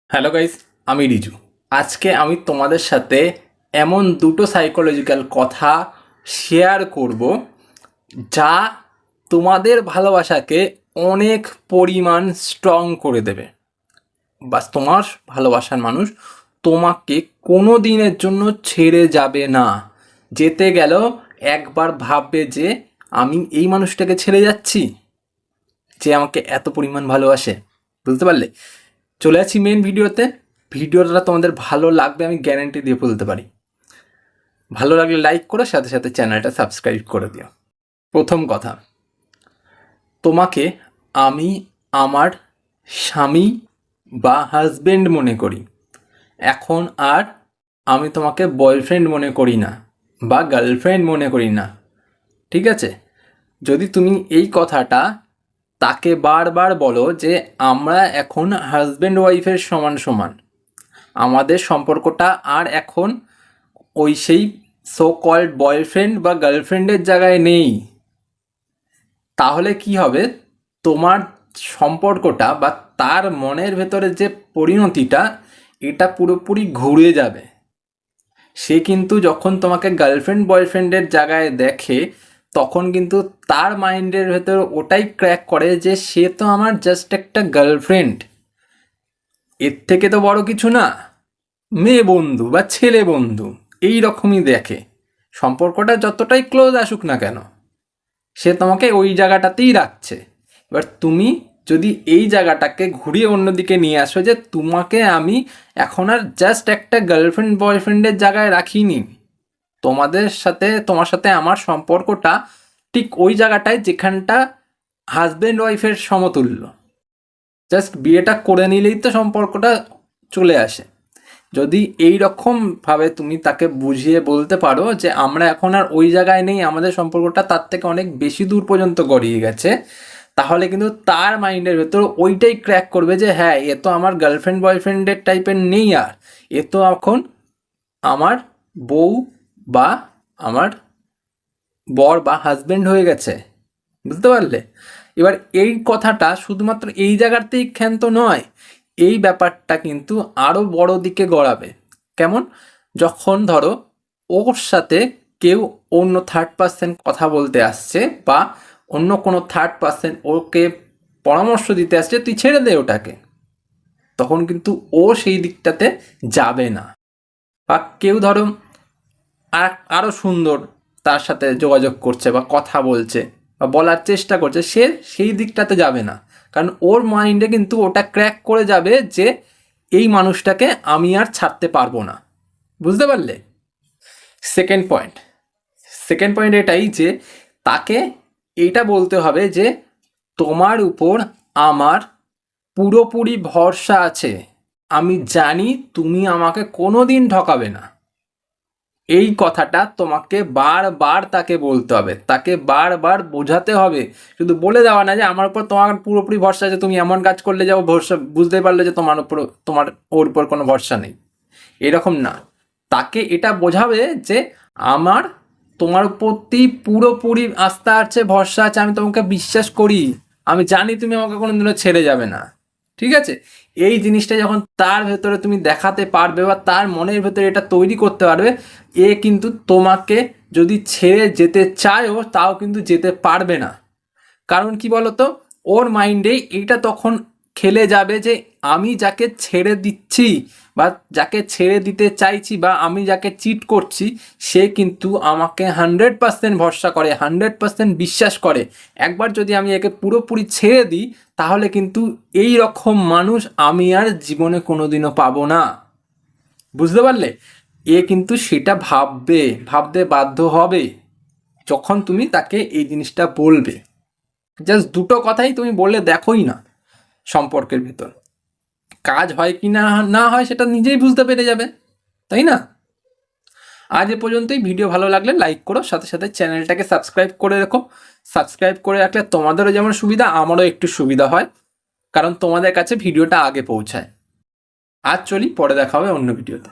Hello guys, আমি রিজু। আজকে আমি তোমাদের সাথে এমন দুটো সাইকোলজিক্যাল কথা শেয়ার করব যা তোমাদের ভালোবাসাকে অনেক পরিমাণ স্ট্রং করে দেবে। বাস তোমার ভালোবাসার মানুষ তোমাকে কোনো দিনের জন্য ছেড়ে যাবে না। যেতে গেলেও একবার ভাববে যে আমি এই মানুষটাকে ছেড়ে যাচ্ছি যে আমাকে এত পরিমাণ ভালোবাসে। বুঝতে পারলে? চলে আসছি মেন ভিডিওতে। ভিডিওটা তোমাদের ভালো লাগবে আমি গ্যারান্টি দিয়ে বলতে পারি। ভালো লাগলে লাইক করো, সাথে সাথে চ্যানেলটা সাবস্ক্রাইব করে দিও। প্রথম কথা, তোমাকে আমি আমার স্বামী বা হাজবেন্ড মনে করি। এখন আর আমি তোমাকে বয়ফ্রেন্ড মনে করি না বা গার্লফ্রেন্ড মনে করি না। ঠিক আছে? যদি তুমি এই কথাটা তাকে বারবার বলো যে আমরা এখন হাজব্যান্ড ওয়াইফের সমান সমান, আমাদের সম্পর্কটা আর এখন ওই সেই সো কল্ড বয়ফ্রেন্ড বা গার্লফ্রেন্ডের জায়গায় নেই, তাহলে কি হবে? তোমার সম্পর্কটা বা তার মনের ভেতরে যে পরিণতিটা, এটা পুরোপুরি ঘুরে যাবে। সে কিন্তু যখন তোমাকে গার্লফ্রেন্ড বয়ফ্রেন্ডের জায়গায় দেখে তখন কিন্তু তার মাইন্ডের ভেতর ওটাই ক্র্যাক করে যে সে তো আমার জাস্ট একটা গার্লফ্রেন্ড, এর থেকে তো বড় কিছু না, মেয়ে বন্ধু বা ছেলে বন্ধু এই রকমই দেখে। সম্পর্কটা যতটাই ক্লোজ আসুক না কেন, সে তোমাকে ওই জায়গাটাতেই রাখছে। এবার তুমি যদি এই জায়গাটাকে ঘুরিয়ে অন্যদিকে নিয়ে আসো যে তোমাকে আমি এখন আর জাস্ট একটা গার্লফ্রেন্ড বয়ফ্রেন্ডের জায়গায় রাখিনি, তোমার সাথে আমার সম্পর্কটা ঠিক ওই জায়গাটায় যেখানটা হাজব্যান্ড ওয়াইফের সমতুল্য। জাস্ট বিয়েটা করে নিলেই তো সম্পর্কটা চলে আসে। যদি এই রকমভাবে তুমি তাকে বুঝিয়ে বলতে পারো যে আমরা এখন আর ওই জায়গায় নেই, আমাদের সম্পর্কটা তার থেকে অনেক বেশি দূর পর্যন্ত গড়িয়ে গেছে, তাহলে কিন্তু তার মাইন্ডের ভেতর ওইটাই ক্র্যাক করবে যে হ্যাঁ, এ তো আমার গার্লফ্রেন্ড বয়ফ্রেন্ডের টাইপের নেই, আর এ তো এখন আমার বউ বা আমার বর বা হাজব্যান্ড হয়ে গেছে। বুঝতে পারলে? এবার এই কথাটা শুধুমাত্র এই জায়গাতেই ক্ষান্ত নয়, এই ব্যাপারটা কিন্তু আরও বড় দিকে গড়াবে। কেমন? যখন ধরো ওর সাথে কেউ অন্য থার্ড পার্সন কথা বলতে আসছে বা অন্য কোনো থার্ড পার্সন ওকে পরামর্শ দিতে আসছে, তুই ছেড়ে দে ওটাকে, তখন কিন্তু ও সেই দিকটাতে যাবে না। বা কেউ ধরো আরও সুন্দর তার সাথে যোগাযোগ করছে বা কথা বলছে বা বলার চেষ্টা করছে, সে সেই দিকটাতে যাবে না, কারণ ওর মাইন্ডে কিন্তু ওটা ক্র্যাক করে যাবে যে এই মানুষটাকে আমি আর ছাড়তে পারবো না। বুঝতে পারলে? সেকেন্ড পয়েন্ট সেকেন্ড পয়েন্ট এটাই যে তাকে এইটা বলতে হবে যে তোমার উপর আমার পুরোপুরি ভরসা আছে, আমি জানি তুমি আমাকে কোনো দিন ঠকাবে না। এই কথাটা তোমাকে বারবার তাকে বলতে হবে, তাকে বারবার বোঝাতে হবে। শুধু বলে দেওয়া না যে আমার উপর তোমার পুরোপুরি ভরসা আছে, তুমি এমন কাজ করলে যাও ভরসা, বুঝতে পারলে যে তোমার ওর উপর কোনো ভরসা নেই, এরকম না। তাকে এটা বোঝাবে যে আমার তোমার প্রতি পুরোপুরি আস্থা আছে, ভরসা আছে, আমি তোমাকে বিশ্বাস করি, আমি জানি তুমি আমাকে কোনোদিনও ছেড়ে যাবে না। ঠিক আছে? এই জিনিসটা যখন তার ভেতরে তুমি দেখাতে পারবে বা তার মনের ভেতরে এটা তৈরি করতে পারবে, এ কিন্তু তোমাকে যদি ছেড়ে যেতে চায়ও তাও কিন্তু যেতে পারবে না। কারণ কি বলতো, ওর মাইন্ডে এইটা তখন খেলে যাবে যে আমি যাকে ছেড়ে দিচ্ছি বা যাকে ছেড়ে দিতে চাইছি বা আমি যাকে চিট করছি, সে কিন্তু আমাকে 100% ভরসা করে, 100% বিশ্বাস করে। একবার যদি আমি একে পুরোপুরি ছেড়ে দিই তাহলে কিন্তু এই রকম মানুষ আমি আর জীবনে কোনোদিনও পাবো না। বুঝতে পারলে? এ কিন্তু সেটা ভাবতে বাধ্য হবে যখন তুমি তাকে এই জিনিসটা বলবে। জাস্ট দুটো কথাই তুমি বললে দেখোই না, সম্পর্কের ভেতর কাজ হয় কি না না হয় সেটা নিজেই বুঝতে পেরে যাবে, তাই না? আজ এ পর্যন্তই। ভিডিও ভালো লাগলে লাইক করো, সাথে সাথে চ্যানেলটাকে সাবস্ক্রাইব করে রেখো। সাবস্ক্রাইব করে রাখলে তোমাদেরও যেমন সুবিধা, আমারও একটু সুবিধা হয়, কারণ তোমাদের কাছে ভিডিওটা আগে পৌঁছায়। আজ চলি, পরে দেখা হবে অন্য ভিডিওতে।